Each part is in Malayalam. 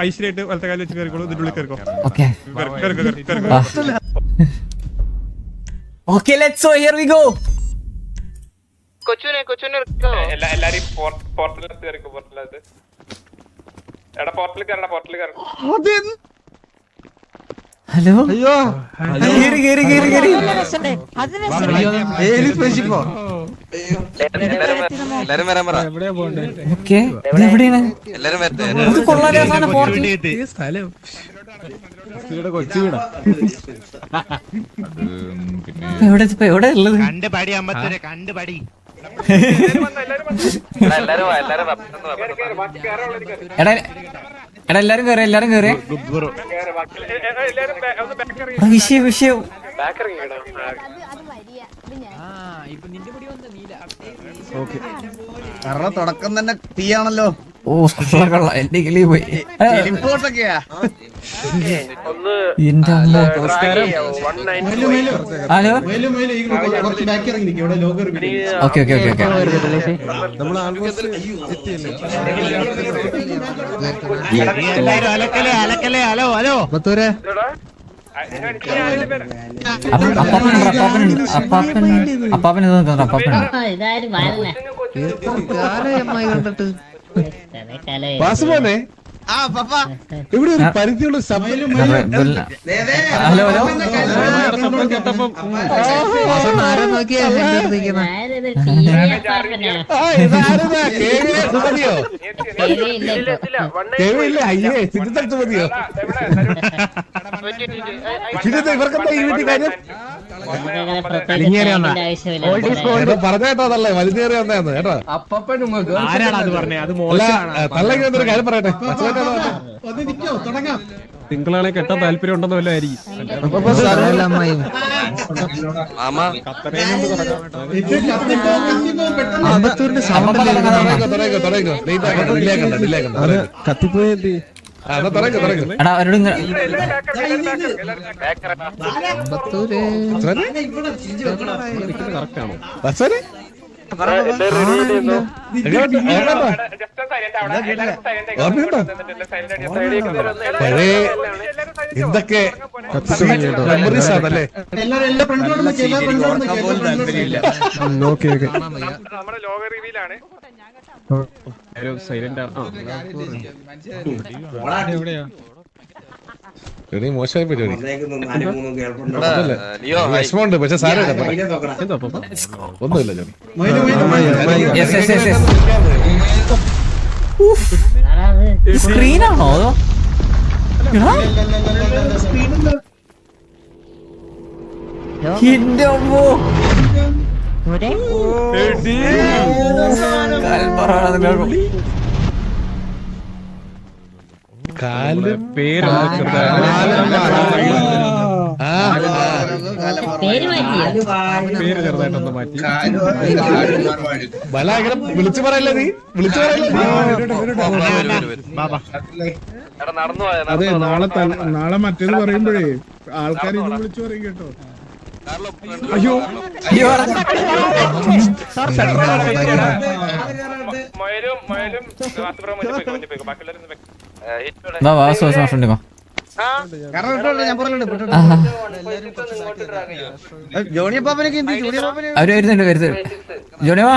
ഐശ്വര്യമായിട്ട് വലത്തെ കാലം വെച്ച് കയറിക്കോളൂ. ഇതിന്റെ ഉള്ളിൽ കയറിക്കോ. Okay, let's go. Here we go. കൊച്ചുനെ എല്ലാരും പോർട്ടലിനകത്ത് കയറിക്കോ. പോർട്ടലിനകത്ത് എടാ പോർട്ടലിൽ കയറണം. പോർട്ടലിൽ കയറണം. ഹലോ അയ്യോ എവിടെ ഉള്ളത്? കണ്ടുപടി അമ്പത്തൂര് കണ്ടുപടി. എടാ എല്ലാരും കേറി വിഷയം കാരണം തുടക്കം തന്നെ തീയാണല്ലോ. ഓ കൊള്ളാം. എന്റെ കിളി പോയി. എന്റെ അമ്മ. ഹലോ ഓക്കെ അലക്കലേ ഹലോ ഹലോ അപ്പാപ്പൻ ഇത് നോക്കാം. അപ്പാപ്പൻ വാസുമോനെ ഇവിടെ ഒരു പരിധിയുള്ള ഹലോ സിദ്ധത്ത് മതിയോ? ഇവർക്കെന്താ ഈ വീട്ടിൽ കാര്യം? പറഞ്ഞേട്ടോ അതല്ലേ വലിഞ്ഞേറി വന്നേന്ന് കേട്ടോ. തള്ളക്ക് എന്തൊരു കാര്യം പറയട്ടെ. തിങ്കളാണെ കെട്ടാൻ താല്പര്യം ഉണ്ടെന്ന് വല്ല ആയിരിക്കും. കത്തിപ്പോയി. എടാ അവരോട് കറക്റ്റാണോ? പഴയ എന്തൊക്കെ മെമ്മറീസ് ആണല്ലേ. നമ്മുടെ ലോക റിവീലാണ്. മോശമായ പരിപാടി വിഷമമുണ്ട്. പക്ഷെ സാരമില്ല, ഒന്നുമില്ല. സ്ക്രീനാണോ അതോ? എന്റെ അമ്മോ കാല് പേര് ചെറുതായിട്ടൊന്ന് മാറ്റി. ബല ഇങ്ങനെ വിളിച്ചു പറയല്ലേ നീ? വിളിച്ചു പറയല്ലേ? അതെ, നാളെ മറ്റേത് പറയുമ്പോഴേ ആൾക്കാർ ഇത് വിളിച്ചു പറയും കേട്ടോ. അയ്യോ അവര് വരുന്നുണ്ട്. ജോണിവാ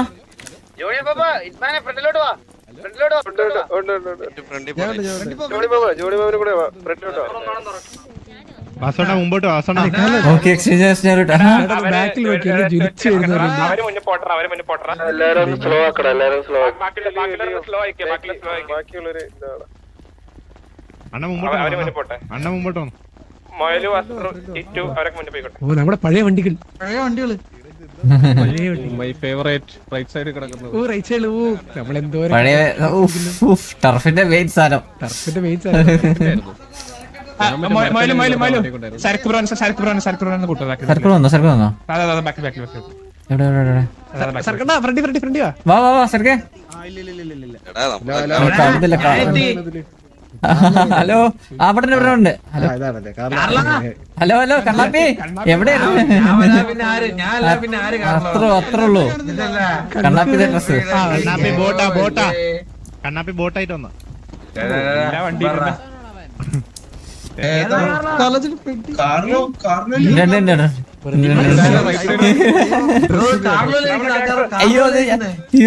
മുമ്പോട്ട് ബാക്കിൽ അണ്ണ മുമ്പോട്ട് നമ്മുടെ പഴയ വണ്ടികൾ മൈ ഫേവറേറ്റ് റൈറ്റ് സൈഡ് കിടക്കുന്നത്. പഴയ ടർഫിന്റെ മെയിൻ സാധനം. ഹലോ അവിടെ ഉണ്ട്. ഹലോ ഹലോ കണ്ണാപ്പി എവിടെയാണ്? അത്രേ ഉള്ളൂ കണ്ണാപ്പി ഡ്രസ്. കണ്ണാപ്പി ബോട്ടായിട്ട് വന്ന അയ്യോ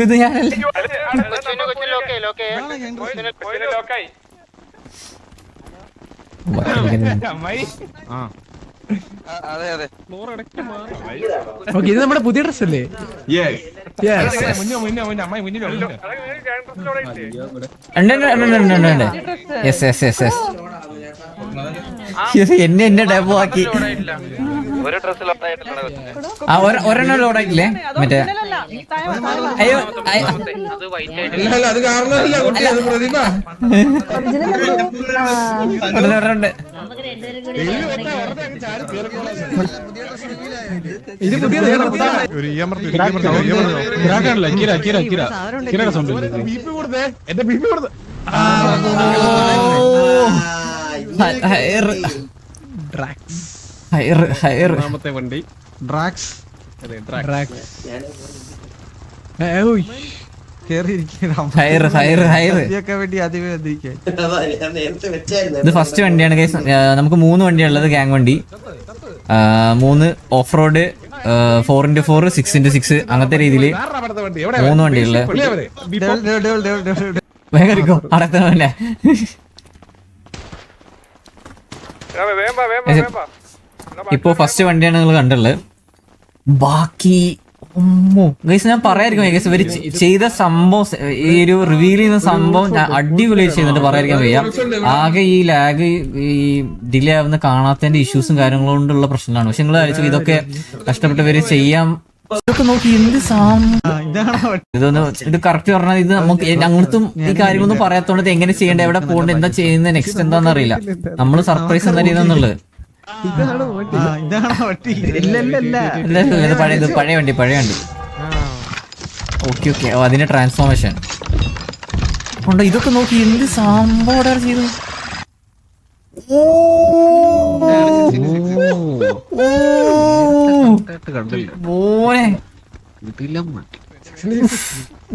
ഇത് ഞാനല്ല. ലോക്കായി ഓക്കെ, ഇത് നമ്മുടെ പുതിയ ഡ്രസ് അല്ലേ? എന്നെ ഡെബോ ആക്കി. ഒരെണ്ണം ലോഡായിട്ടില്ലേ മറ്റേ? അയ്യോ അത് കാരണമല്ല കുട്ടി, അത് പ്രതിഭ. ഒരെണ്ണം ഇത് പുതിയ ഒരു ബിപി കൊടുത്തേ, എന്റെ ബിപി കൊടുത്തേ. രണ്ടാമത്തെ വണ്ടി ഡ്രാക്സ്. ഇത് ഫസ്റ്റ് വണ്ടിയാണ് ഗൈസ്. നമുക്ക് 3 വണ്ടിയുള്ളത്, ഗ്യാങ് വണ്ടി. 3 ഓഫ് റോഡ്, 4x4, 6x6 അങ്ങനത്തെ രീതിയിൽ 3 വണ്ടിയുള്ളത്. വേഗം അടത്തല്ലേ. ഇപ്പൊ ഫസ്റ്റ് വണ്ടിയാണ് നിങ്ങൾ കണ്ടുള്ളത്. ബാക്കി ഗൈസ് ഞാൻ പറയാതിരിക്കും ഗൈസ്, ഇവര് ചെയ്ത സംഭവം, ഈ ഒരു റിവീൽ ചെയ്യുന്ന സംഭവം ഞാൻ അടിപൊളിയായി ചെയ്യുന്നുണ്ട്, പറയാതിരിക്കാൻ വയ്യ. ആകെ ഈ ലാഗ്, ഈ ഡിലേ ആവുന്ന കാണാത്തതിന്റെ ഇഷ്യൂസും കാര്യങ്ങളും കൊണ്ടുള്ള പ്രശ്നമാണ്. പക്ഷെ നിങ്ങൾ ആലോചിച്ചു ഇതൊക്കെ കഷ്ടപ്പെട്ടവര് ചെയ്യാം. ഇതൊക്കെ നോക്കി എന്ത് ഇതൊന്ന് ഇത് കറക്റ്റ് പറഞ്ഞാൽ ഇത് നമുക്ക് അങ്ങനത്തും ഈ കാര്യങ്ങളൊന്നും പറയാത്തോണ്ട് എങ്ങനെ ചെയ്യേണ്ടത്, എവിടെ പോകേണ്ടത്, എന്താ ചെയ്യുന്നത്, നെക്സ്റ്റ് എന്താന്ന് അറിയില്ല. നമ്മള് സർപ്രൈസ് എന്താ ചെയ്യുന്നുള്ളത്. പഴയ വണ്ടി. ഓക്കെ ഓക്കെ, അതിന്റെ ട്രാൻസ്ഫോർമേഷൻ കൊണ്ട് ഇതൊക്കെ നോക്കി എന്ത് സംഭവം ഓർഡർ ചെയ്തു.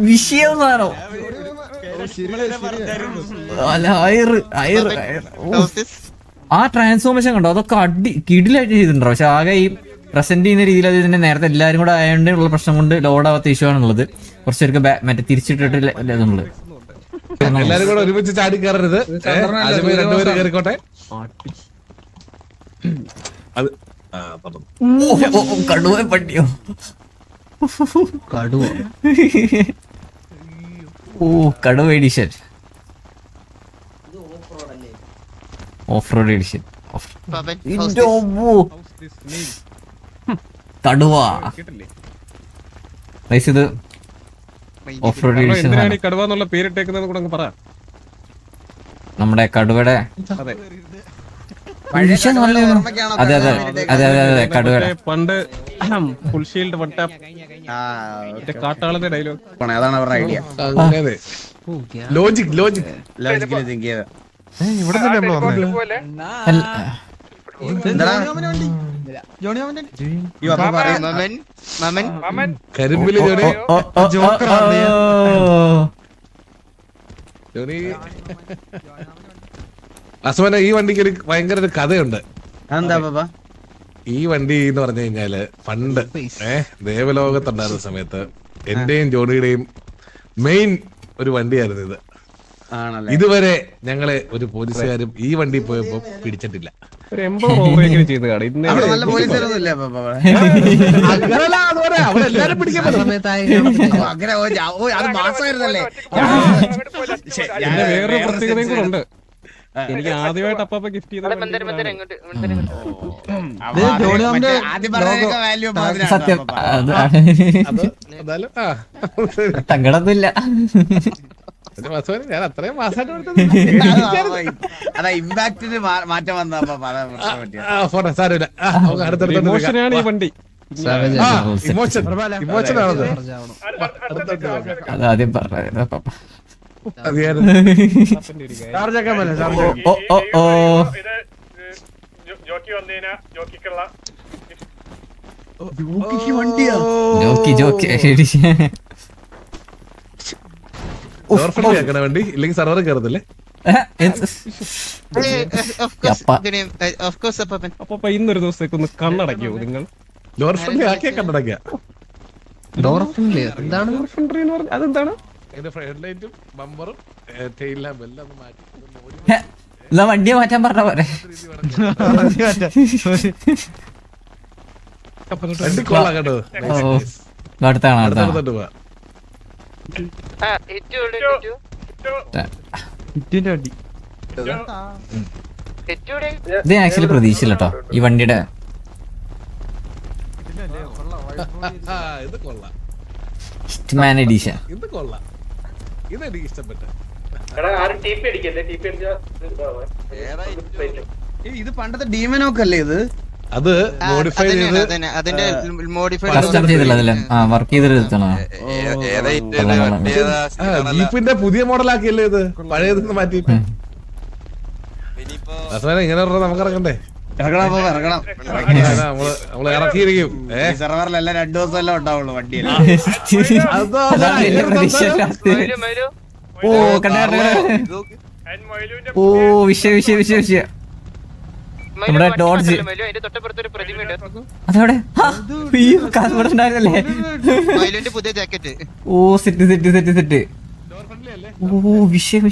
വിഷയം സാറോ ആ ട്രാൻസ്ഫോർമേഷൻ കണ്ടോ, അതൊക്കെ കിടിലായിട്ട് ചെയ്തിട്ടുണ്ടോ. പക്ഷെ ആകെ ഈ പ്രസന്റ് ചെയ്യുന്ന രീതിയിൽ അത് ഇതിന്റെ നേരത്തെ എല്ലാരും കൂടെ ആയതുകൊണ്ട് ഉള്ള പ്രശ്നം കൊണ്ട് ലോഡാവാത്ത ഇഷ്യൂ ആണുള്ളത്. കുറച്ചേർക്ക് മറ്റേ തിരിച്ചിട്ടിട്ട് ഇതുള്ളത്. എല്ലാരും കൂടെ ഒരുമിച്ച് ചാടി കയറരുത്, രണ്ടുപേര് കയറിക്കോട്ടെ. കടുവ പട്ടിയോ? കടുവ എഡിഷൻ, ഓഫ് റോഡ് എഡിഷൻ. കടുവ ഇത് ഓഫ് റോഡ് എഡിഷൻ. കടുവ എന്നുള്ള പേരിട്ടേക്കുന്നത് കൂടെ പറ. നമ്മുടെ കടുവയുടെ അതെ കടുവയുടെ പണ്ട് ഫുൾ ഷീൽഡ് വട്ട കാട്ടാളന്റെ ഡയലോഗ് അതാണ് അവരുടെ ഐഡിയ. ലോജിക് തിങ്ക് ചെയ്ത ഇവിടെ തന്നെ നമ്മള് വന്നേ. കരിമ്പില് ജോണി അസുമന, ഈ വണ്ടിക്ക് ഒരു ഭയങ്കര ഒരു കഥയുണ്ട്. എന്താ പാപ്പാ? ഈ വണ്ടി എന്ന് പറഞ്ഞു കഴിഞ്ഞാല് പണ്ട് ദേവലോകത്തുണ്ടായിരുന്ന സമയത്ത് എന്റെയും ജോണിയുടെയും മെയിൻ ഒരു വണ്ടിയായിരുന്നു ഇത്. ഇതുവരെ ഞങ്ങളെ ഒരു പോലീസുകാരും ഈ വണ്ടി പോയപ്പോ പിടിച്ചിട്ടില്ല. ചെയ്ത് അവരെല്ലാരും പിടിക്കാൻ വേറൊരു പ്രത്യേകതയും കൂടെ ഉണ്ട്. എനിക്ക് ആദ്യമായിട്ട് അപ്പാപ്പ ഗിഫ്റ്റ് ചെയ്ത സത്യം സങ്കടമൊന്നുമില്ല. ഞാൻ അത്രയും മാസമായിട്ട് അതാ ഇമ്പാക്ടിന് മാറ്റം വന്നപ്പോ സാരമില്ല. ഇമോഷനാണ് ഈ വണ്ടി. ഇമോഷനാണത്. അതാദ്യം പറഞ്ഞ വണ്ടി ഇല്ലെങ്കിൽ സർവർ കയറത്തില്ലേ? അപ്പൊ ഇന്നൊരു ദിവസത്തേക്ക് ഒന്ന് കണ്ണടയ്ക്കോ നിങ്ങൾ? ലോർ ഫ്രണ്ട്ലി ആക്കിയാ കണ്ടടയ്ക്ക. എന്താണ് ഫ്രണ്ട്ലി എന്ന് പറഞ്ഞാൽ അതെന്താണ്? ഹെഡ്ലൈറ്റും ബമ്പറും ടെയിൽ ലാമ്പും എല്ലാം ഒന്ന് മാറ്റി എന്നാ വണ്ടിയെ മാറ്റാൻ പറഞ്ഞ പോരെ. വണ്ടി കൊള്ളാം കേട്ടോ. അടുത്താണ് അടുത്തോട്ട് പോവാ. ഇത് ആക്ച്വലി പ്രതീക്ഷയില്ല കേട്ടോ ഈ വണ്ടിയുടെ. ഇത് കൊള്ളാം, ഹിറ്റ്മാൻ എഡിഷൻ. ഇത് കൊള്ളാം, ഇത് എനിക്ക് ഇഷ്ടപ്പെട്ടു. ഇത് പണ്ടത്തെ ഡീമനോക്ക് അല്ലേ ഇത്? അത് മോഡിഫൈ ചെയ്ത് കസ്റ്റം ചെയ്തില്ല അതില് വർക്ക് ചെയ്തെടുത്തണോ? ജീപ്പിന്റെ പുതിയ മോഡലാക്കിയല്ലേ ഇത്, പഴയതെന്ന് മാറ്റിട്ട്. ഇങ്ങനെ പറഞ്ഞാൽ നമുക്ക് ഇറങ്ങണ്ടേ? ഇറങ്ങണം ഇറങ്ങണം. നമ്മള് ഇറക്കിയിരിക്കും. സെർവറിലെല്ലാം 2 ദിവസം എല്ലാം ഉണ്ടാവുള്ളൂ വണ്ടിയിൽ. ഓ ഓ വിഷയ നമ്മുടെ ഡോഡ്ജ് അതവിടെ കാസർഗോഡ് ഉണ്ടായിരുന്നല്ലേ? പുതിയ ജാക്കറ്റ്. ഓ സെറ്റ് ഓ വിഷയം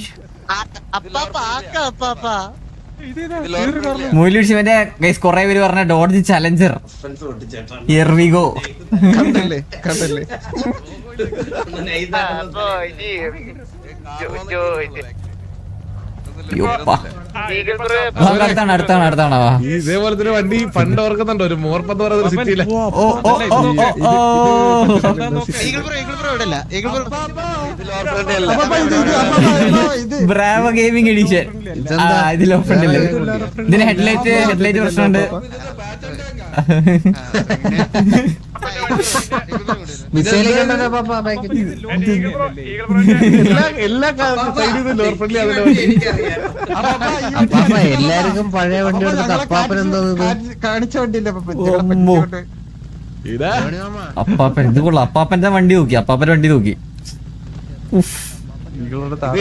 മൊയില് പിടിച്ചവന്റെ ഗൈസ് കൊറേ പേര് പറഞ്ഞ dodge challenger. Here we go. കണ്ടല്ലേ അടുത്താണ് ഇതേപോലെ തന്നെ വണ്ടി പണ്ട് ഓർക്കുന്നുണ്ടോ? ഒരു മോർപ്പെന്ന് പറയുന്ന സിറ്റിയിലെ ബ്രാവോ ഗെയിമിംഗ് എഡിഷൻ. ഇതിൽ ഓഫറുണ്ടല്ലേ? ഇതിന് ഹെഡ്ലൈറ്റ് പ്രശ്നമുണ്ട്. എല്ലാവർക്കും പഴയ വണ്ടി കൊടുത്തിട്ട് അപ്പാപ്പൻ എന്തോ കാണിച്ച വണ്ടിയല്ലേ അപ്പാപ്പൻ ഇത് കൊള്ളാം. അപ്പാപ്പന്റെ വണ്ടി നോക്കി, അപ്പാപ്പന്റെ വണ്ടി നോക്കി.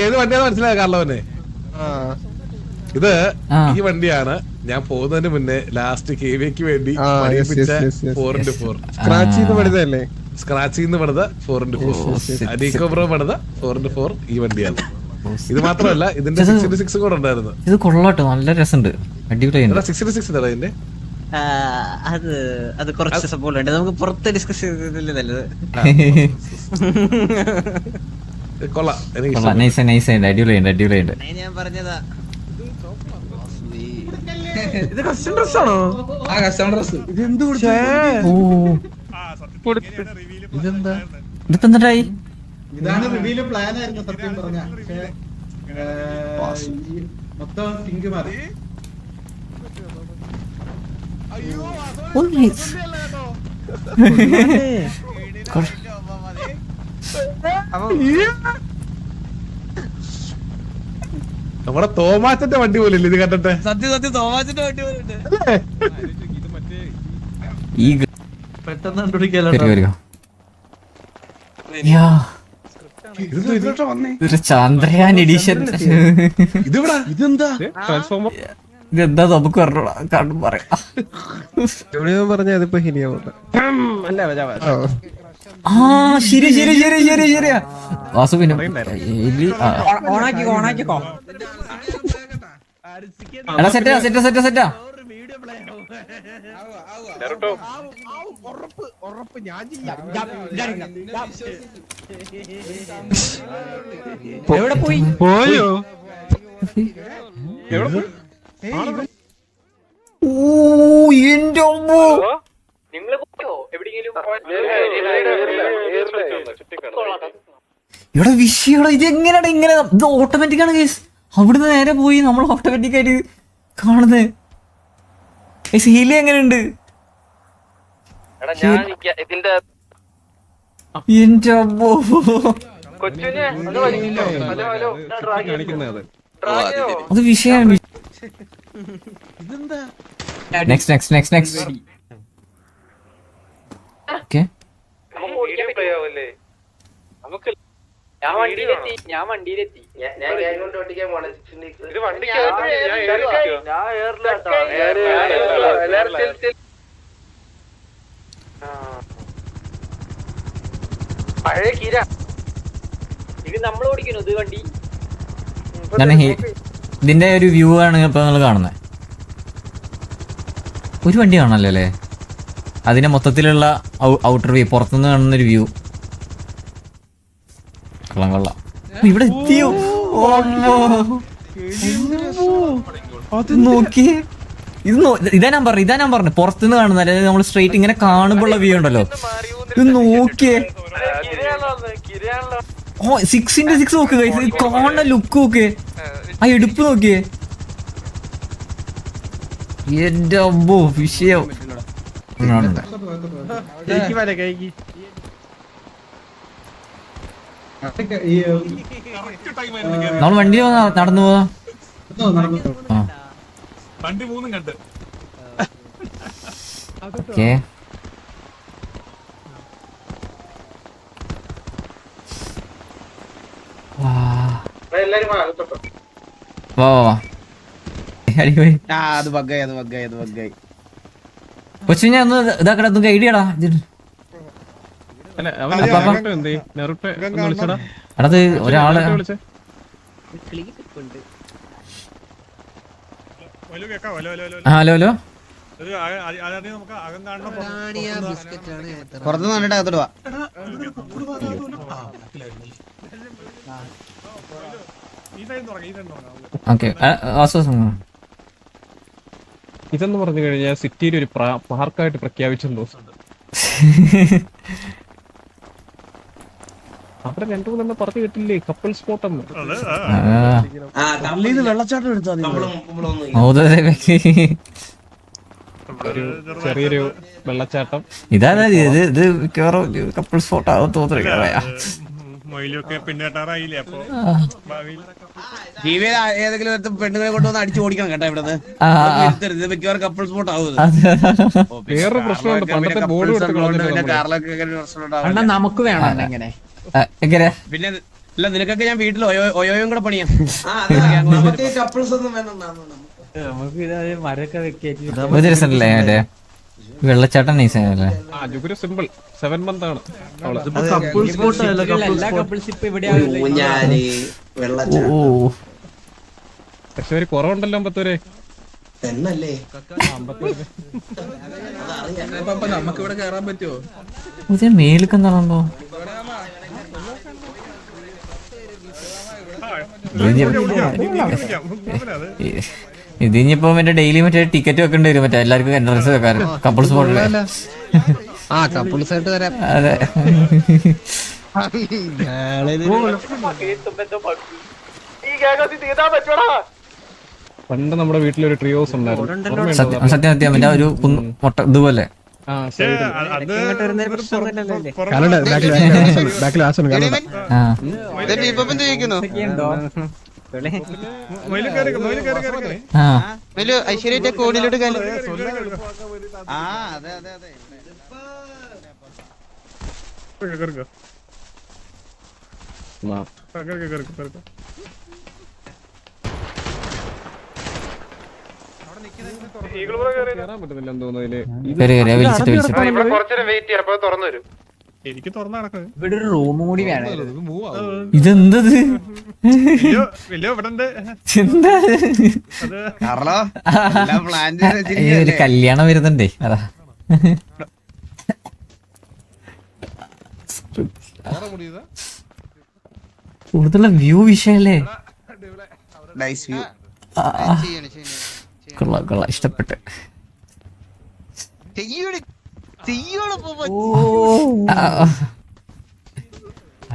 ഏത് വണ്ടിയാന്ന് മനസ്സിലായ കാർലോനെ? ഇത് ഈ വണ്ടിയാണ് ഞാൻ പോകുന്നതിന് മുന്നേ ലാസ്റ്റ് KVക്ക് വേണ്ടി 4x4. സ്ക്രാച്ചിൽ നിന്ന് പണിത 4x4, അനീക്കോ ബ്രോ പണിത 4x4 ഈ വണ്ടിയാണ്. ഇത് മാത്രമല്ല ഇതിന്റെ 6x6 കൂടെ ഉണ്ടായിരുന്നു. ഇത് കൊള്ളാട്ടോ, നല്ല രസമുണ്ട്, അടിപൊളിയാണ്. 6x6 അതിന്റെ അത് കുറച്ച് സപ്പോർട്ടുണ്ട്, നമുക്ക് പുറത്ത് ഡിസ്കസ് ചെയ്തതില്ലേ നല്ലത്. കൊള്ളാം, എനിക്ക് നൈസ് അടിപൊളിയുണ്ട്. ഞാൻ പറഞ്ഞതാ ഇത് കസ്റ്റം ഡ്രസ് ആണോ? ഇതിപ്പോ എന്തായി? ഇതാണ് റിവീല് പ്ലാൻ ആയിരുന്നു സത്യം പറഞ്ഞ. മൊത്തം തിങ്ക് മാറി. നമ്മുടെ തോമാച്ചന്റെ വണ്ടി പോലെ ഇത് കണ്ടിട്ട്. സത്യം തോമാച്ചിന്റെ വണ്ടി പോലെ പെട്ടെന്ന് കണ്ടുപിടിക്കാലോ. ചന്ദ്രയാൻ എഡിഷൻ. ഇതെന്താ ഇതെന്താ നമുക്ക് പറഞ്ഞോളാം, കണ്ടും പറയാം. പറഞ്ഞ അതിപ്പോ ശരിയാവുന്നു. ശരിയാ വാസു. പിന്നെ എടാ സെറ്റാ എവിടെ പോയി? പോയോ? എന്റെ അമ്മോ, ഇവിടെ വിഷയടാ. ഇത് എങ്ങനെയാ ഇങ്ങനെ? ഇത് ഓട്ടോമാറ്റിക് ആണ് കേസ്. അവിടുന്ന് നേരെ പോയി നമ്മൾ ഓട്ടോമാറ്റിക് ആയിട്ട് കാണുന്നത്. ഹീലി എങ്ങനെയുണ്ട്? എന്റെ അമ്മോ, അത് വിഷയമാണ്. Next okay. ഞാൻ വണ്ടിയിലെത്തി ഇത് വണ്ടി പഴയ കീര ഇത് നമ്മൾ ഓടിക്കുന്നു ഇത് വണ്ടി ഇതിന്റെ ഒരു വ്യൂ ആണ് ഇപ്പൊ നിങ്ങൾ കാണുന്നത്. ഒരു വണ്ടി കാണാനല്ലേ അല്ലേ? അതിന്റെ മൊത്തത്തിലുള്ള ഔട്ടർ വ്യൂ, പുറത്തുനിന്ന് കാണുന്ന ഒരു വ്യൂ. കൊള്ളാം. ഇവിടെ എത്തിയോ? അത് നോക്കിയേ. ഇതാ ഞാൻ പറഞ്ഞു പുറത്തുനിന്ന് കാണുന്ന, അതായത് നമ്മൾ സ്ട്രെയിറ്റ് ഇങ്ങനെ കാണുമ്പോഴുള്ള വ്യൂ ഉണ്ടല്ലോ. ഇത് നോക്കിയേ. 6x6 നോക്ക് ഗൈസ്. ഈ കാണുന്ന ലുക്ക് നോക്കിയേ, ആ എടുപ്പ് നോക്കിയേ. എന്റെ അമ്പോ വിഷയം. നമ്മൾ വണ്ടി നടന്നു പോവാ. വണ്ടി മൂന്നും കണ്ട്. ഓക്കേ, കൊച്ചു ഞാൻ ഒന്ന് ഇതാക്കട ഐഡിയടാ. അടത് ഒരാള്. ഹലോ ഹലോ, പുറത്തുനിന്ന് കണ്ടിട്ട് അകത്തോട്ട് വാ. ഓക്കെ, ഇതെന്ന് പറഞ്ഞു കഴിഞ്ഞാൽ സിറ്റിയിൽ ഒരു പാർക്കായിട്ട് പ്രഖ്യാപിച്ചെന്ന് തോന്നുന്നു. അവിടെ 2-3 പറഞ്ഞു കിട്ടില്ലേ കപ്പിൾ സ്പോട്ട് എന്ന്. വെള്ളച്ചാട്ടം എടുത്താ ഒരു ചെറിയൊരു വെള്ളച്ചാട്ടം. ഇതാ ഇത് കപ്പിൾ സ്പോട്ട് ആവും തോന്നുന്നു. ജീവിയിൽ ഏതെങ്കിലും പെണ്ണുങ്ങളെ കൊണ്ടുവന്ന് അടിച്ചു ഓടിക്കണം കേട്ടോ. ഇവിടെ മിക്കവാറും കപ്പിൾ സ്പോട്ട് ആവും. വേറൊരു പ്രശ്നമുണ്ട്, പണ്ടത്തെ ബോർഡ് കാറിലൊക്കെ നമുക്ക് വേണം എങ്ങനെ പിന്നെ അല്ല നിനക്കൊക്കെ ഞാൻ വീട്ടിൽ ഒയോയും കൂടെ പണിയാം. വെള്ളച്ചാട്ടം നൈസല്ലേ? സിമ്പിൾ 7 month ആണ്. പക്ഷെ ഒരു കുറവുണ്ടല്ലോ അമ്പത്തൂര്. നമുക്ക് ഇവിടെ കേറാൻ പറ്റുമോ? മേലേക്ക് എന്താണോ ഇതിനിപ്പോ മറ്റേ ഡെയിലി മറ്റേ ടിക്കറ്റ് വെക്കേണ്ടി വരും, മറ്റേ എല്ലാവർക്കും എൻട്രൻസ് വെക്കാൻ കപ്പിൾ സ്പോട്ടില്. കപ്പിൾസ് ആയിട്ട് വരാം. അതെ, പണ്ട് നമ്മുടെ വീട്ടിലൊരു ട്രീ ഹൗസ് ഉണ്ടായിരുന്നു. സത്യം മറ്റേ ഒരു മുട്ട ഇതുപോലെ. ഐശ്വര്യ കോണിലോട്ട് എനിക്ക് തുറന്നു നടക്കുന്നത്. ഇവിടെ ഒരു റൂം കൂടി വേണം. ഇതെന്തത്? ഒരു കല്യാണം വരുന്നുണ്ടേ, അതാ. കൂടുതലുള്ള വ്യൂ വിഷയല്ലേ? കൊള്ളാം, ഇഷ്ടപ്പെട്ട്.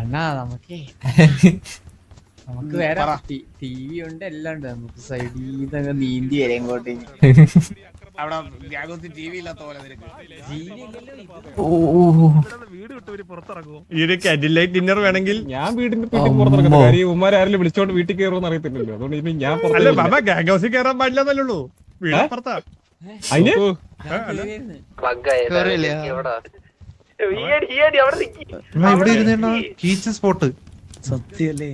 അണ്ണാ നമുക്ക് വേറെ ടി വി ഉണ്ട്, എല്ലാം ഉണ്ട്. നമുക്ക് സൈഡിൽ നീന്തി വരെ ഇങ്ങോട്ടേക്ക്. ഡിന്നർ വേണമെങ്കിൽ ഞാൻ വീടിന്റെ പുറത്തിറങ്ങുന്നു. കാര്യം ഉമ്മാരും വിളിച്ചോണ്ട് വീട്ടിൽ കയറുമെന്ന് അറിയത്തില്ലല്ലോ. അതുകൊണ്ട് ഇനി ഞാൻ ഗാങ് ഹൗസിൽ കയറാൻ പാടില്ലെന്നല്ലോ. വീടപ്പുറത്താ. ഇവിടെ ഇരുന്നേണ്ണ കീച്ച സ്പോട്ട് സത്യല്ലേ?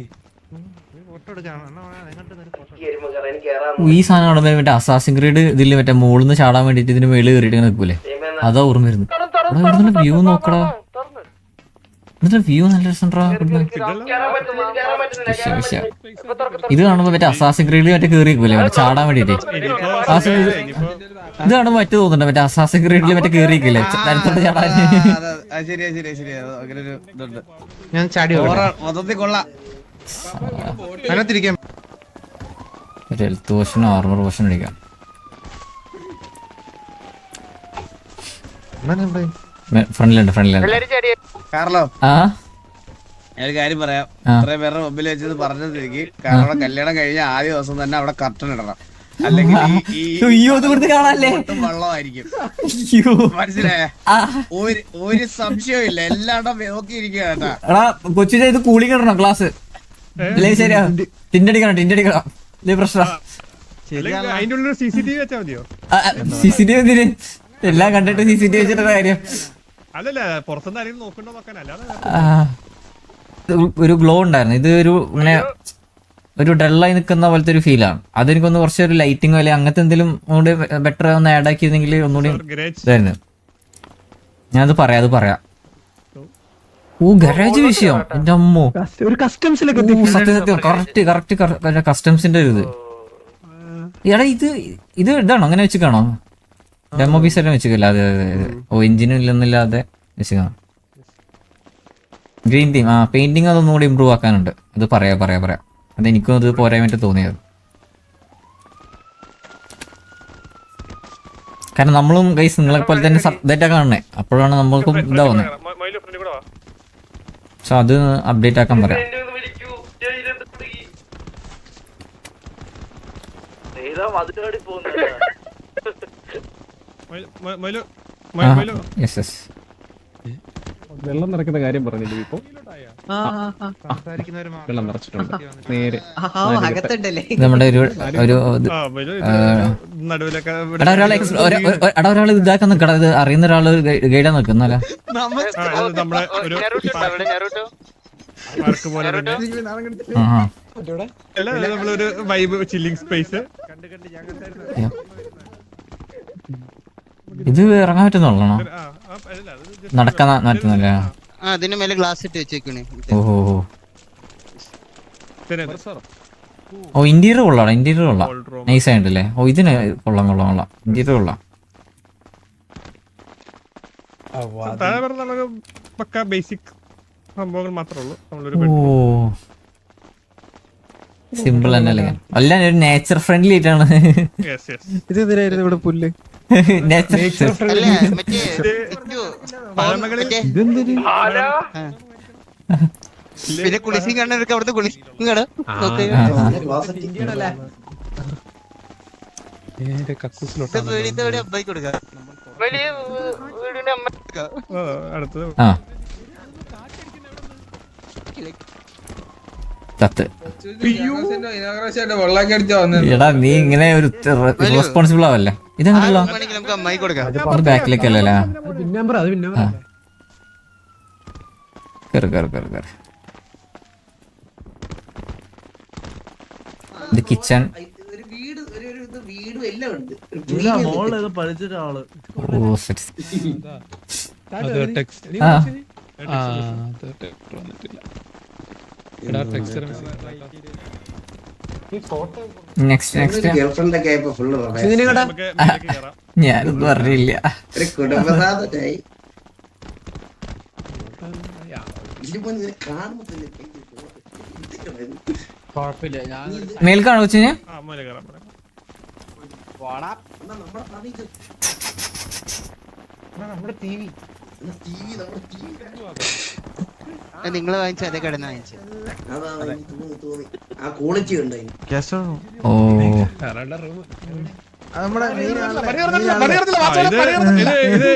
ഈ സാധനം കാണുമ്പോ മറ്റേ അസാസിൻ ക്രീഡ് ഇതില് മറ്റേ മോളിന്ന് ചാടാൻ വേണ്ടിട്ട് ഇതിന് മേളിൽ കയറിയിട്ട് നിൽക്കൂലേ, അതാ ഓർമ്മ വരുന്നു. വ്യൂ നോക്കടാ, എന്നിട്ട് വ്യൂ നല്ല രസമുണ്ടാ. ഇത് കാണുമ്പോ മറ്റേ അസാസിൻ ക്രീഡ് മറ്റേ കയറി നിൽക്കൂലേ മറ്റേ ചാടാൻ വേണ്ടിട്ട്. ഇത് കാണുമ്പോ മറ്റേ തോന്നുന്നുണ്ട് മറ്റേ അസാസിൻ ക്രീഡിൽ മറ്റേ കയറി നിൽക്കില്ലേ തരത്തോട്ട് ചാടാൻ. ഞാൻ ചാടി മൊത്തത്തിൽ കൊള്ളാം. അതിനകത്തിരിക്കാം. ഹെൽത്ത് പോഷനോ ആർമർ പോഷൻ അടിക്കാം. ഫ്രണ്ടിലുണ്ട്. കാർലോ, ആ ഞാനൊരു കാര്യം പറയാം. ഇത്രയും പേരുടെ മുമ്പിൽ വെച്ചത് പറഞ്ഞത് എനിക്ക്. കാരണം അവിടെ കല്യാണം കഴിഞ്ഞ ആദ്യ ദിവസം തന്നെ അവിടെ കർട്ടൻ ഇടണം, അല്ലെങ്കിൽ കാണാല്ലേ വെള്ളമായിരിക്കും. മനസ്സിലായ? ഒരു സംശയവും ഇല്ല, എല്ലായിടം നോക്കിയിരിക്കുക കേട്ടാ. എടാ കൊച്ചിന്റെ ഇത് കൂളിംഗ് ഇടണം ക്ലാസ്. ഇല്ലേ ശരിയാ, ടിൻഡടിക്കണം ഇല്ലേ പ്രശ്നം. അതിന്റെ ഉള്ളിൽ CCTV വെച്ചാ മതിയോ? CCTV എന്തിന്? എല്ലാം കണ്ടിട്ട് CCTV വെച്ചിട്ടുള്ള കാര്യം. അല്ലല്ല, പുറത്തുനിന്ന് ആരെങ്കിലും നോക്കണ്ടോ നോക്കാൻ. അല്ലാതെ ഒരു ഗ്ലോ ഉണ്ടായിരുന്നു. ഇത് ഒരു ഇങ്ങനെ ഒരു ഡള്ളായി നിൽക്കുന്ന പോലത്തെ ഒരു ഫീലാണ്. അതെനിക്കൊന്ന് കുറച്ച് ഒരു ലൈറ്റിംഗ് അല്ലെങ്കിൽ അങ്ങനത്തെ എന്തെങ്കിലും ഒന്നുകൂടി ബെറ്റർ ഒന്ന് ആഡ് ആക്കിയിരുന്നെങ്കിൽ ഒന്നുകൂടി ഇതായിരുന്നു. ഞാനത് പറയാം. ഓ ഗരാജ് വിഷയം എന്റെ അമ്മോ, ഒരു കസ്റ്റംസിലൊക്കെ സത്യം കറക്റ്റ് കസ്റ്റംസിന്റെ ഒരു ഇത്. എടാ ഇത് ഇതാണോ അങ്ങനെ വെച്ചിട്ടാണോ ഡെമോ പീസ് എല്ലാം വെച്ചില്ല? അതെ. ഓ എഞ്ചിനും ഇല്ലെന്നില്ലാതെ വെച്ചിട്ടാണ്. ഗ്രീൻ തീം പെയിന്റിങ് അതൊന്നും കൂടി ഇമ്പ്രൂവ് ആക്കാനുണ്ട്. അത് പറയാം. അതെനിക്കും അത് പോരായ്മ തോന്നിയത്. കാരണം നമ്മളും ഗൈസ് നിങ്ങളെ പോലെ തന്നെ ഇതായിട്ടാ കാണണേ, അപ്പോഴാണ് നമ്മൾക്കും ഇതാവുന്നത്. സോ അത് അപ്ഡേറ്റ് ആക്കാൻ പറയാം. വെള്ളം നിറയ്ക്കുന്ന കാര്യം പറഞ്ഞില്ലേ ഇപ്പൊ? വെള്ളം നിറച്ചിട്ടുണ്ട് നേരെ നമ്മുടെ ഒരാൾ ഇതാക്കാൻ നിക്കട. ഇത് അറിയുന്ന ഒരാള് ഗൈഡാ നിക്കുന്നല്ല. നമ്മുടെ ഒരു നമ്മളൊരു വൈബ് ചില്ലിംഗ് സ്പേസ്. ഇത് ഇറങ്ങാൻ പറ്റുന്നുള്ളോ? നടക്കാൻ പറ്റുന്നില്ല. അതിന് മേലെ ഗ്ലാസ് ഇട്ട് വെച്ചേക്കണേ. ഓഹോ ഓ ഇന്റീരിയർ കൊള്ളാം. നൈസ് ആയിട്ടല്ലേ? ഓ ഇതിന് കൊള്ളാം. ഇന്റീരിയർ കൊള്ളാം. പക്ക ബേസിക് സംഭവങ്ങൾ മാത്രമേ ഉള്ളൂ. ഓ സിമ്പിൾ തന്നെ അല്ലേ? എല്ലാം ഒരു നേച്ചർ ഫ്രണ്ട്ലി ആയിട്ടാണ്. ഇതെന്തിനായിരുന്നു ഇവിടെ പുല്ല്? നേച്ചർ പിന്നെ കുളിസി കാണാനൊക്കെ അവിടുത്തെ കുളിസി അബ്ബായി കൊടുക്കാം. എടാ നീ ഇങ്ങനെ ഒരു റെസ്പോൺസിബിൾ ആവല്ലേ? ഇതെങ്ങനെയല്ലോ ബാക്കിലേക്കല്ലേ? ഇത് കിച്ചൺ. ഞാനൊന്നും അറിയില്ല. മേൽക്കാണോ വെച്ച്? നിങ്ങൾ വാങ്ങിച്ച അതേ കടന്ന് വാങ്ങിച്ച ഓ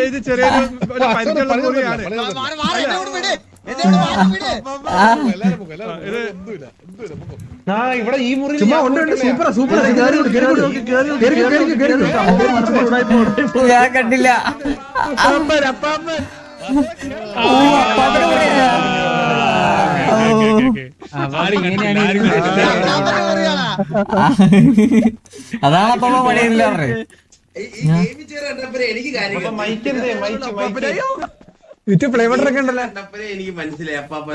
ഇത് ചെറിയൊരു പരിചയമുള്ള മുറിയാണ്. ഇവിടെ ഈ മുറി ഞാൻ കണ്ടില്ല. അതാണ് അപ്പൊ പണിയില്ല പറഞ്ഞത്. എനിക്ക് മനസ്സിലായി അപ്പാപ്പ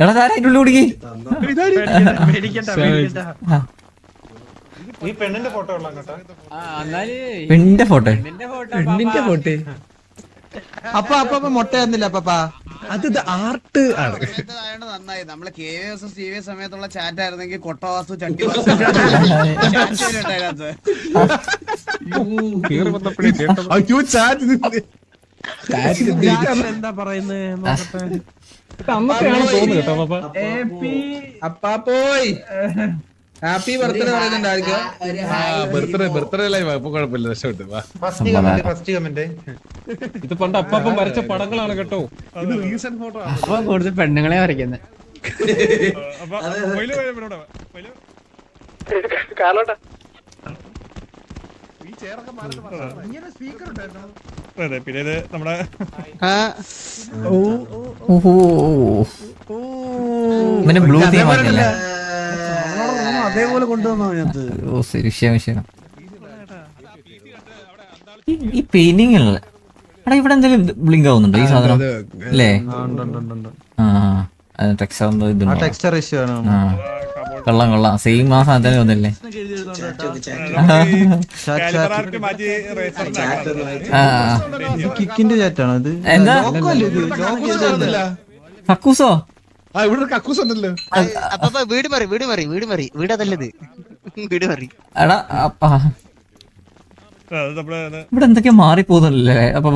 എടാ താരം അതിൻ്റെ ഉള്ളിൽ കുടുങ്ങി. പെണ്ണിന്റെ ഫോട്ടോ അപ്പ മുട്ട തന്നില്ല അപ്പ. അത് ആർട്ട് ആണ്. നന്നായി. നമ്മള് KVS സമയത്തുള്ള ചാറ്റ് ആയിരുന്നെങ്കിൽ കൊട്ടവാസു ചട്ടി അയ്യോ ചാറ്റ് എന്താ പറയുന്നത്? അന്നത്തെയാണ് തോന്നുന്നു കേട്ടോ അപ്പാപ്പ. അപ്പാ പോയി ഹാപ്പി ബർത്ത്ഡേ പറയുന്നുണ്ടായിരിക്കും. ബർത്ത്ഡേ ലൈവ് ഇപ്പൊ കുഴപ്പമില്ല, രക്ഷപ്പെട്ടു. വാ. ഫസ്റ്റ് കമന്റ് ഇത് പണ്ട് അപ്പാപ്പൻ വരച്ച പടങ്ങളാണ് കേട്ടോ. ഇത് റീസെന്റ് ഫോട്ടോ ആണ്. അപ്പൊ കൂടുതൽ പെണ്ണുങ്ങളെ വരയ്ക്കുന്നത്. ഈ ചെയറൊക്കെ മാറ്റി ഇങ്ങനെ സ്പീക്കർ ഉണ്ടായിരുന്നു. പിന്നെ ഇത് നമ്മുടെ പിന്നെ ബ്ലൂ തീം ആക്കിയല്ലേ. അതേപോലെ കൊണ്ടുവന്നോ അതിനകത്ത്? ഓ ശരി, വിഷയം. ഈ പെയിന്റിംഗ് അല്ലേ എടാ, ഇവിടെ എന്തെങ്കിലും ബ്ലിങ്ക് ആവുന്നുണ്ടോ ഈ സാധനം അല്ലേ? ടെക്സ്ചർ ഇതുണ്ടോ? ടെക്സ്ചർ ഇഷ്യൂ ആണ്. കൊള്ളാം സെയിം ആ സാധനം ഒന്നല്ലേ. കിക്കിന്റെ ചാറ്റാണോ ഇത്? എന്താ കക്കൂസോ? ആ ഇവിടെ ഒരു കക്കൂസ് ഉണ്ടല്ലോ. വീട് മറി വീട് അതല്ലത്. വീട് മറി എടാ ഇവിടെ എന്തൊക്കെയാ മാറിപ്പോകുന്നല്ലേ അപ്പൊ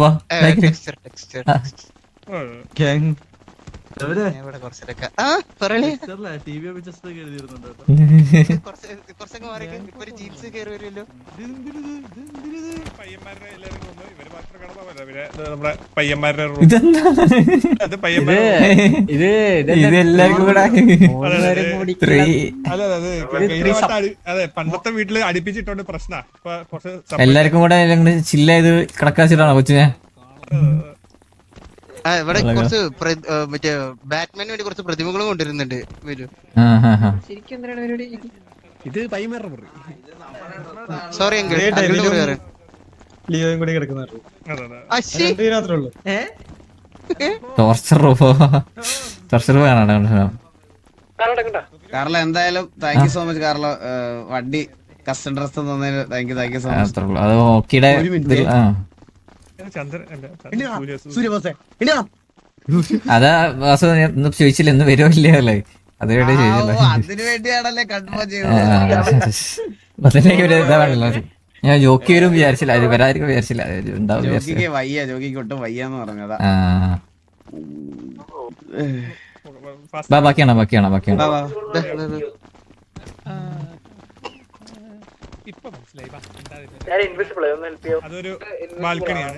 പയ്യന്മാരുടെ ഇതെല്ലാവർക്കും കൂടെ അതെ പണ്ടത്തെ വീട്ടില് അടുപ്പിച്ചിട്ടുണ്ട് പ്രശ്ന. എല്ലാവർക്കും കൂടെ ചില്ലായത് കിടക്കാച്ചിട്ടാണോ കൊച്ചിനെ? ഇവിടെ കുറച്ച് മറ്റേ ബാറ്റ്മാന് വേണ്ടി കുറച്ച് പ്രതിമകളും കൊണ്ടുവരുന്നുണ്ട്. ഇത് പയ്യന്മാരുടെ മുറി. സോറി ലിയോയും കൂടി കിടക്കുന്ന ടോർച്ചർ കാണാണ്. കാർലോ എന്തായാലും thank you so much Carlo. വണ്ടി കസ്റ്റം ഡ്രസ് തന്നതിന് താങ്ക് യു സോ മച്ച്. അത് ഓക്കിയുടെ അതാ വാസു ചോദിച്ചില്ല ഇന്ന് വരുമോ ഇല്ലല്ലേ? അതുവേണ്ടി ചോദിച്ചില്ല. അതിനു വേണ്ടിയാണല്ലേ കൺഫേം ചെയ്തത്. ഇതാ വേണല്ലോ. ഞാൻ ജോക്കി വരും വിചാരിച്ചില്ല, അത് വരാതിരിക്കും വിചാരിച്ചില്ല. ജോക്കിക്ക് വയ്യ, ജോക്കിക്ക് ഒട്ടും വയ്യാന്ന് പറഞ്ഞതാ. ബാക്കിയാണോ? ഇപ്പൊ മനസ്സിലായി. അതൊരു ബാൽക്കണിയാണ്.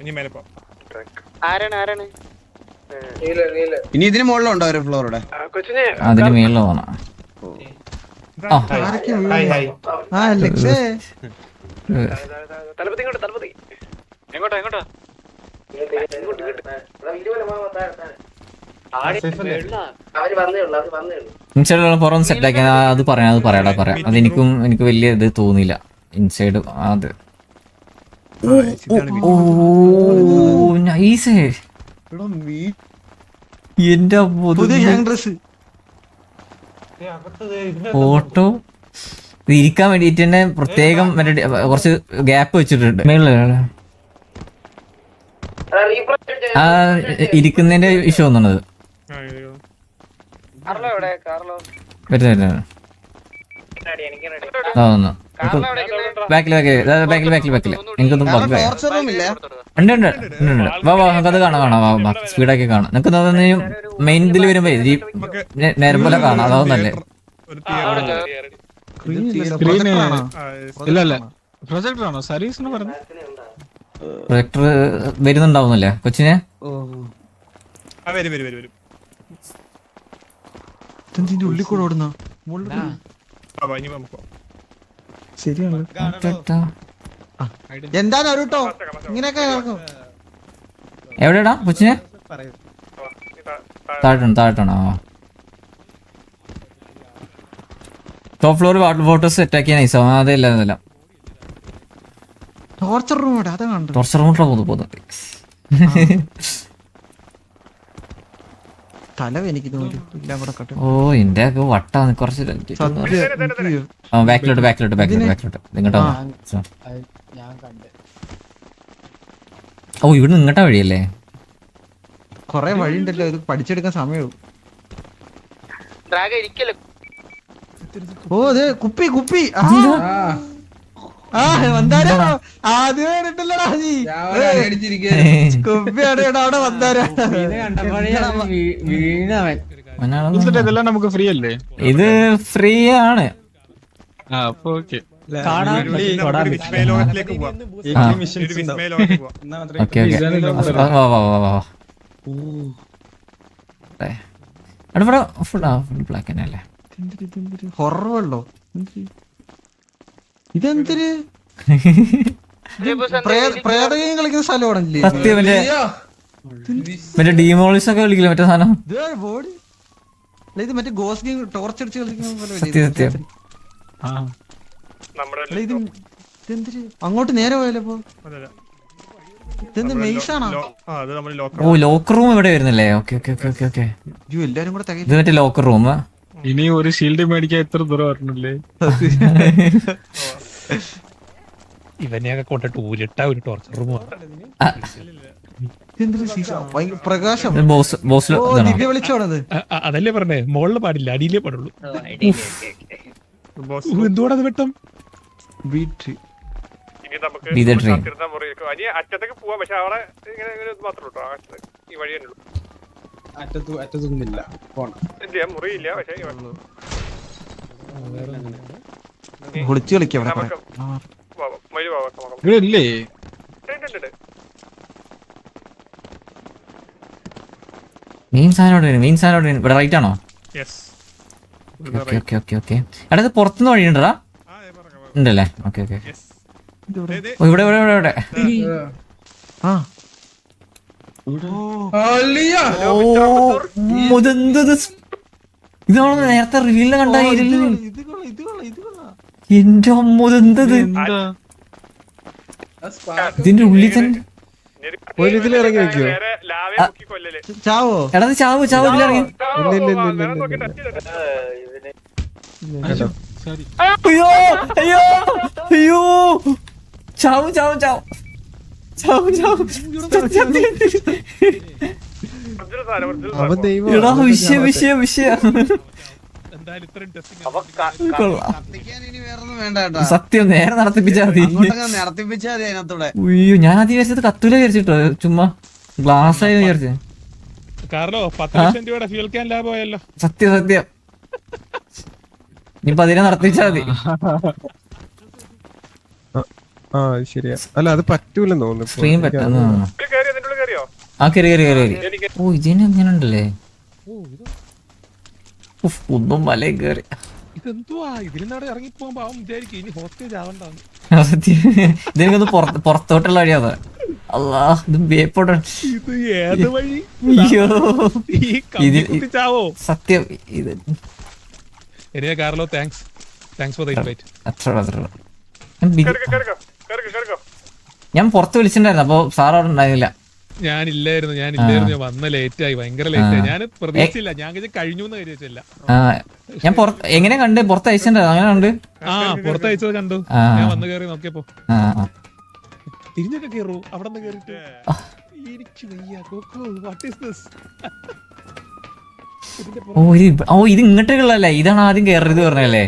ഇനി മേലെ പോ. ഇനി ഇതിന് മുകളിലുണ്ടോ ഒരു ഫ്ലോറുടെ? അതിന് മേളിൽ പോണം. പുറം സെറ്റാക്കി അത് പറയാടാ. അതെനിക്കും എനിക്ക് വലിയ ഇത് തോന്നിയില്ല ഇൻസൈഡ്. അത് നൈസ്. എന്റെ ഫോട്ടോ ഇരിക്കാൻ വേണ്ടിട്ട് തന്നെ പ്രത്യേകം കുറച്ച് ഗ്യാപ്പ് വെച്ചിട്ടുണ്ട്. ആ ഇരിക്കുന്നതിന്റെ ഇഷ്യൂ ഒന്നുള്ളത് വരുന്ന ബാക്കിൽ എനിക്കൊന്നും ഉണ്ട്. വാ നമുക്കത് കാണാം. സ്പീഡാക്കി കാണാം. നിനക്ക് മെയിൻ ഇതിൽ വരുമ്പോ നേരം പോലെ കാണാം. അതാവും നല്ലേ. പ്രൊജക്ടർ വരുന്നുണ്ടാവുന്നല്ലേ കൊച്ചിനെ? ഉള്ളിൽ കൂടെ ഓടുന്ന ശരിയാണ്. എന്താണ് ഒരുട്ടോ ഇങ്ങനെയൊക്കെ നടക്കും. എവിടെടാ കൊച്ചിനെ? താഴെട്ടാണോ? Top floor water bottle set ആക്കിയ നൈസോ. അതെല്ലാം അതെല്ലാം ടോർച്ചർ റൂം അതാ കണ്ടു. ടോർച്ചർ റൂമിലാണ് പോകുന്നത്. തല എനിക്ക് തോന്നി എല്ലാം കൂടെ കട്ടെ. ഓ എന്റെ ഒക്കെ വട്ടാണ് കുറച്ച്. ബാക്കിലോട്ട് ഇങ്ങോട്ടാ. ഓ ഇവിടെ ഇങ്ങോട്ടാ വഴിയല്ലേ? കൊറേ വഴി ഉണ്ടല്ലോ, ഇത് പഠിച്ചെടുക്കാൻ സമയവും. ഓ അതെ കുപ്പി കുപ്പി വന്നാരോ ആദ്യമേ കണ്ടിട്ടില്ലടാ നീ. കുപ്പിയാണ് അവിടെ വന്നാരാ. ഇതെല്ലാം നമുക്ക് ഫ്രീ അല്ലേ? ഇത് ഫ്രീ ആണ്. അപ്പൊ ഓക്കെ. ബ്ലാക്ക് തന്നെയല്ലേ? ഹൊറർ വെള്ളോ ഇതെന്തൊരു പ്രേതകം കളിക്കുന്ന സ്ഥലമാണല്ലേ? സത്യം മറ്റേ ഡീമോളിസ് ഒക്കെ കളിക്കില്ല മറ്റേ സാധനം. ബോഡി ഇത് മറ്റേ ഗോസ് ഗെയിം ടോർച്ച് അടിച്ച് കളിക്കുന്ന പോലെ. സത്യം ഇതെന്തൊരു അങ്ങോട്ട് നേരെ പോയാലോ? ഇതെന്ത് മെയ്സാണോ? ഓ ലോക്കർ റൂം ഇവിടെ വരുന്നില്ലേ? Okay okay okay okay okay. എല്ലാരും കൂടെ ഇത് മറ്റേ ലോക്കർ റൂം. ഇനി ഒരു ഷീൽഡ് മേടിക്കാൻ എത്ര ദൂരം വരണല്ലേ? ഇവനെയൊക്കെ കൊണ്ടിട്ട് ഊരിട്ട ഒരു ടോർച്ചർ റൂം. പ്രകാശം ദിവ്യ വിളിച്ചോണത്. അതല്ലേ പറഞ്ഞേ, മുകളിൽ പാടില്ല, അടിയിലേ പാടുള്ളൂ. എന്തുകൊണ്ടത് വെട്ടം? ഇനി നമുക്ക് അറ്റത്തേക്ക് പോവാം, പക്ഷെ അവിടെ ഇങ്ങനെ മാത്രമേ ഉള്ളൂ. ഈ വഴി തന്നെ ഉള്ളൂ. അറ്റത്തൊന്നുമില്ല. മുറിയില്ല, പക്ഷെ വിളിച്ചു കളിക്കാം. ഇവിടെ ഇല്ലേ? മെയിൻ സാധനം ഇവിടെ റൈറ്റ് ആണോ? Okay okay okay. എടാ ഇത് പുറത്തുനിന്ന് വഴിയുണ്ടടാ? ഉണ്ടല്ലേ? Okay okay. ഇവിടെ ഇവിടെ ഇവിടെ ഇവിടെ ഇതാണ് നേരത്തെ റിവീലിനെ കണ്ട. എന്റെ അമ്മതെന്തത് ഇതിന്റെ ഉള്ളിൽ തന്നെ. ഇറങ്ങി വെക്കോ? ചാവോ? എടാ ചാവ് ഇതിലിറങ്ങി. അയ്യോ അയ്യോ അയ്യോ ചാവും. വിഷയം സത്യം നേരെ നടത്തിപ്പിച്ചാ മതി. അയ്യോ ഞാൻ ആദ്യം വിചാരിച്ചത് കത്തൂല വിചാരിച്ചിട്ടോ, ചുമ്മാ ഗ്ലാസ് ആയി വിചാരിച്ചേ. സത്യം ഇനിയിപ്പൊ അതിനെ നടത്തിച്ചാ മതി. ആ ശരിയാ. അല്ല അത് പറ്റൂലെന്ന് തോന്നുന്നു. സ്ക്രീൻ പറ്റുന്ന ആ കയറി. ഓ ഇതിന് എങ്ങനെ ഉണ്ടല്ലേ? ഒന്നും മലയും കയറി. ഇതിനൊന്ന് പുറത്തോട്ടുള്ള വഴിയാ. അല്ലാ ഇത് ബേപ്പോട്ട. സത്യം ഇത് ഞാൻ പുറത്ത് വിളിച്ചിട്ടുണ്ടായിരുന്നു, അപ്പൊ സാർ അവിടെ ഉണ്ടായിരുന്നില്ല. ഞാനില്ലായിരുന്നു, ഞാൻ വന്ന ലേറ്റ് ആയി, ഭയങ്കര ലേറ്റ് ആയി. ഞാൻ പ്രതീക്ഷിച്ചില്ല, ഞാൻ കഴിഞ്ഞു എന്ന് കരുതിച്ചില്ല. ഞാൻ എങ്ങനെ കണ്ട് പുറത്ത് അയച്ചിട്ടുണ്ടായിരുന്നു, അങ്ങനെ കണ്ട്. പുറത്ത് അയച്ചത് കണ്ടു. ഞാൻ വന്ന് കയറി നോക്കിയപ്പോ തിരിഞ്ഞൊക്കെ കയറൂ. അവിടെ നിന്ന് കയറിട്ട് ഓ ഇത് ഇങ്ങോട്ടേക്കുള്ളല്ലേ? ഇതാണ് ആദ്യം കയറരുത് പറഞ്ഞല്ലേ?